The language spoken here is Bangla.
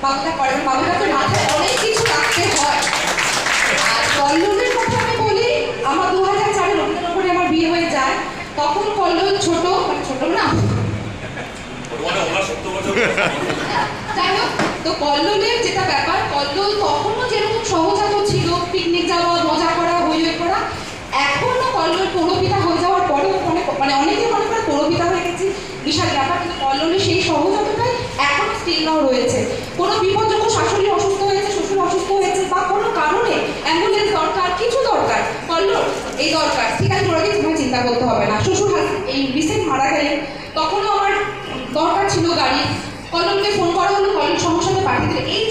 বাবুটা করে, বাবুটা তো মাথায় অনেক কিছু রাখতে হয়। আর কল্লোলের কথা আমি বলি, আমার 2004-এ রবীন্দ্রনগরে আমার বিয়ে হয়ে যায়। তখন কল্লোল ছোট, মানে ছোট না, যাই হোক, তো কল্লোলের যেটা ব্যাপার, কল্লোল তখনও যেরকম সহজাত ছিল, পিকনিক যাওয়া, মজা করা, হই হই করা, এখনো কল্লোল পৌরপিতা হয়ে যাওয়ার পরেও মানে অনেকে মনে করে পৌরপিতা হয়ে গেছি, বিশাল ব্যাপার, কিন্তু কল্লোলের সেই সহজাতটাই এখনো স্টিল নাও রয়েছে। কোনো বিপদ যখন শাশুড়ি অসুস্থ হয়েছে, শ্বশুর অসুস্থ হয়েছে, বা কোনো কারণে অ্যাম্বুলেন্স দরকার, কিছু দরকার, কল্লোল এই দরকার, ঠিক আছে, ওরা কিছু চিন্তা করতে হবে না। শ্বশুর এই রিসেন্ট মারা গেলেন, তখনও আমার দরকার ছিল গাড়ি, কল্লোলকে ফোন করা হলো, কল্লোল সঙ্গে সঙ্গে পাঠিয়ে দিলে। এই